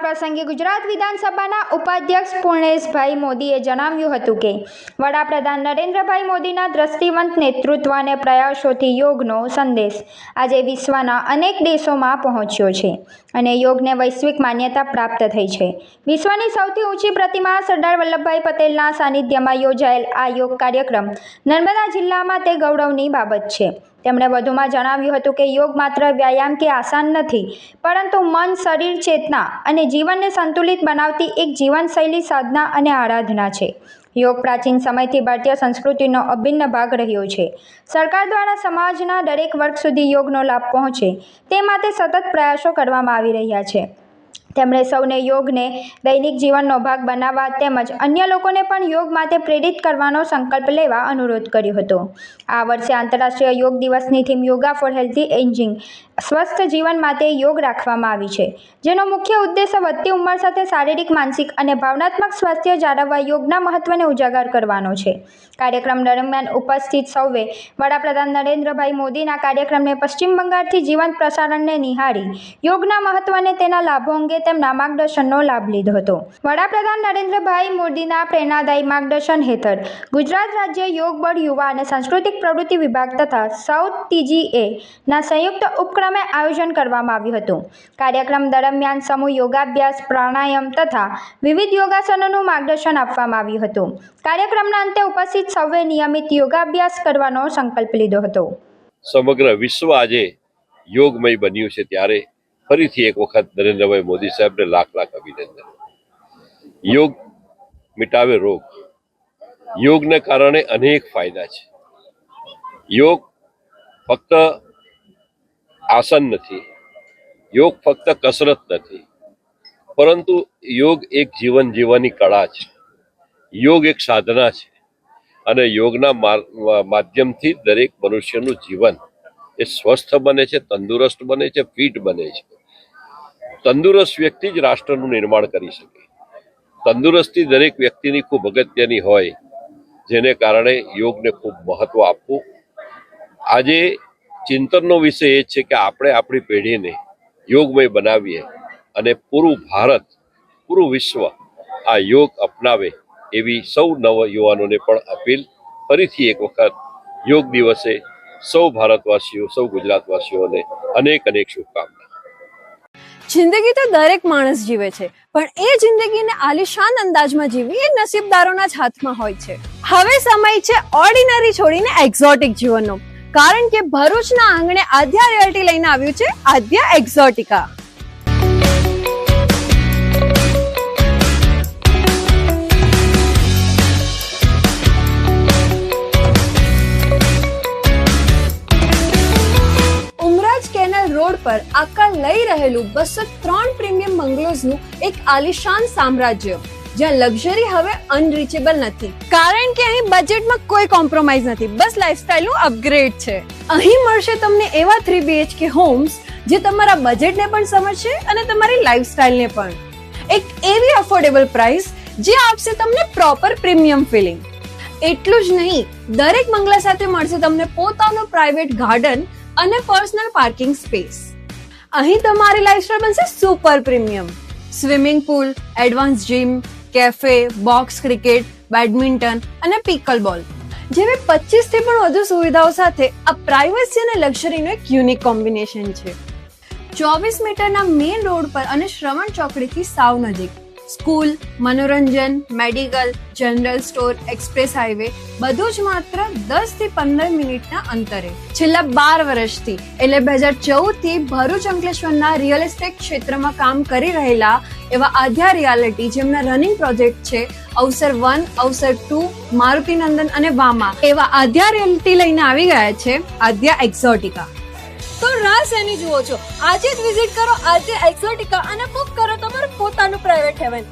પ્રસંગે ગુજરાત વિધાનસભાના ઉપાધ્યક્ષ પૂર્ણેશભાઈ મોદીએ જણાવ્યું હતું કે વડાપ્રધાન નરેન્દ્રભાઈ મોદીના દ્રષ્ટિવંત નેતૃત્વ અને પ્રયાસોથી યોગનો સંદેશ આજે વિશ્વના અનેક દેશોમાં પહોંચ્યો છે અને યોગને વૈશ્વિક માન્યતા પ્રાપ્ત થઈ છે. વિશ્વની સૌથી ઊંચી પ્રતિમા સરદાર વલ્લભભાઈ પટેલના સાનિધ્યમાં યોજાયેલ આ યોગ કાર્યક્રમ નર્મદા જિલ્લામાં તે ગૌરવની બાબત છે. તેમણે વધુમાં જણાવ્યું હતું કે યોગ માત્ર વ્યાયામ કે આસન નથી, પરંતુ મન, શરીર, ચેતના અને જીવનને સંતુલિત બનાવતી એક જીવનશૈલી, સાધના અને આરાધના છે. યોગ પ્રાચીન સમયથી ભારતીય સંસ્કૃતિનો અભિન્ન ભાગ રહ્યો છે. સરકાર દ્વારા સમાજના દરેક વર્ગ સુધી યોગનો લાભ પહોંચે તે માટે સતત પ્રયાસો કરવામાં આવી રહ્યા છે. તેમણે સૌને યોગને દૈનિક જીવનનો ભાગ બનાવવા તેમજ અન્ય લોકોને પણ યોગ માટે પ્રેરિત કરવાનો સંકલ્પ લેવા અનુરોધ કર્યો હતો. આ વર્ષે આંતરરાષ્ટ્રીય યોગ દિવસની theme yoga for healthy ageing, સ્વસ્થ જીવન માટે યોગ રાખવામાં આવી છે, જેનો મુખ્ય ઉદ્દેશ્ય વધતી ઉંમર સાથે શારીરિક, માનસિક અને ભાવનાત્મક સ્વાસ્થ્ય જાળવવા યોગના મહત્વને ઉજાગર કરવાનો છે. કાર્યક્રમ દરમિયાન ઉપસ્થિત સૌએ વડાપ્રધાન નરેન્દ્રભાઈ મોદીના કાર્યક્રમને પશ્ચિમ બંગાળથી જીવંત પ્રસારણને નિહાળી યોગના મહત્વ અને તેના લાભો અંગે તેમના માર્ગદર્શનનો લાભ લીધો હતો. વડાપ્રધાન નરેન્દ્રભાઈ મોદીના પ્રેરણાદાયી માર્ગદર્શન હેઠળ ગુજરાત રાજ્ય યોગ બોર્ડ, યુવા અને સાંસ્કૃતિક પ્રવૃત્તિ વિભાગ તથા સાઉથ TGA ના સંયુક્ત ઉપક્રમે આયોજન કરવામાં આવ્યું હતું. કાર્યક્રમ દરમિયાન સમૂહ યોગાભ્યાસ, પ્રાણાયામ તથા વિવિધ યોગાસનોનું માર્ગદર્શન આપવામાં આવ્યું હતું. કાર્યક્રમના અંતે ઉપસ્થિત સૌએ નિયમિત યોગાભ્યાસ કરવાનો સંકલ્પ લીધો હતો. સમગ્ર વિશ્વ આજે યોગમય બન્યું છે, ત્યારે ફરીથી એક વખત નરેન્દ્રભાઈ મોદી સાહેબને લાખ લાખ અભિનંદન. યોગ મિટાવે રોગ. યોગને કારણે અનેક ફાયદા છે. યોગ ફક્ત આસન નથી, યોગ ફક્ત કસરત નથી, પરંતુ યોગ એક જીવન જીવવાની કળા છે. યોગ એક સાધના છે અને યોગના માધ્યમથી દરેક મનુષ્યનું જીવન એ સ્વસ્થ બને છે, તંદુરસ્ત બને છે, ફિટ બને છે. તંદુરસ્ત વ્યક્તિ જ રાષ્ટ્રનું નિર્માણ કરી શકે. તંદુરસ્તી દરેક વ્યક્તિની ખૂબ અગત્યની હોય, જેને કારણે યોગને ખૂબ મહત્વ આપવું. આજે ચિંતનનો વિષય એ છે કે આપણે આપણી પેઢીને યોગમય બનાવીએ અને પૂરું ભારત, પૂરું વિશ્વ આ યોગ અપનાવે એવી સૌ નવ યુવાનોને પણ અપીલ. ફરીથી એક વખત યોગ દિવસે સૌ ભારતવાસીઓ, સૌ ગુજરાતવાસીઓને અનેક અનેક શુભકામના. જિંદગી તો દરેક માણસ જીવે છે, પણ એ જિંદગીને આલિશાન અંદાજમાં જીવવી એ નસીબદારોના જ હાથમાં હોય છે. હવે સમય છે ઓર્ડિનરી છોડીને એક્ઝોટિક જીવનનો, કારણ કે ભરૂચના આંગણે આદ્યા રિયલ્ટી લઈને આવ્યું છે આદ્યા એક્ઝોટિકા. રોડ પર આકાર લઈ રહેલું 203 પ્રીમિયમ બંગલોઝનું એક આલિશાન સામ્રાજ્ય, જ્યાં લક્ઝરી હવે અનરીચેબલ નથી, કારણ કે અહીં બજેટમાં કોઈ કોમ્પ્રોમાઇઝ નથી, બસ લાઇફસ્ટાઇલનું અપગ્રેડ છે. અહીં મળશે તમને એવા 3 BHK હોમ્સ જે તમારા બજેટને પણ સમજશે અને તમારી લાઇફસ્ટાઇલને પણ. એક એવી અફોર્ડેબલ પ્રાઇસ જે આપશે તમને પ્રોપર પ્રીમિયમ ફીલિંગ. એટલું જ નહીં, દરેક બંગલા સાથે મળશે તમને પોતાનો પ્રાઇવેટ ગાર્ડન અને પર્સનલ પાર્કિંગ સ્પેસ. અહીં તમારી લાઇફસ્ટાઇલ બનશે super premium. Swimming pool, advance gym, cafe, box cricket, badminton અને પિકલ બોલ જેવી 25 થી પણ વધુ સુવિધાઓ સાથે આ પ્રાઇવસી અને લક્ઝરીનું એક યુનિક કોમ્બિનેશન છે. 24 મીટરના મેઇન રોડ પર અને શ્રવણ ચોકડીથી સાવ નજીક. સ્કૂલ, મનોરંજન, medical, general store, express highway બધું જ માત્ર 10 થી 15 મિનિટના અંતરે. છેલ્લા 12 વર્ષથી એટલે 2014 થી ભરૂચ અંકલેશ્વરના રિયલ એસ્ટેટ ક્ષેત્રમાં કામ કરી રહેલા એવા આદ્યા રિયાલિટી, જેમના રનિંગ પ્રોજેક્ટ છે અવસર 1, અવસર 2, મારુતિનંદન અને વામા, એવા આદ્યા રિયાલિટી લઈને આવી ગયા છે આદ્યા એક્ઝોટિકા. તો રાહ શેની જુઓ છો? આજે જ વિઝિટ કરો આદ્યા એક્ઝોટિકા અને બુક કરો તમારું પોતાનું પ્રાઇવેટ હેવન.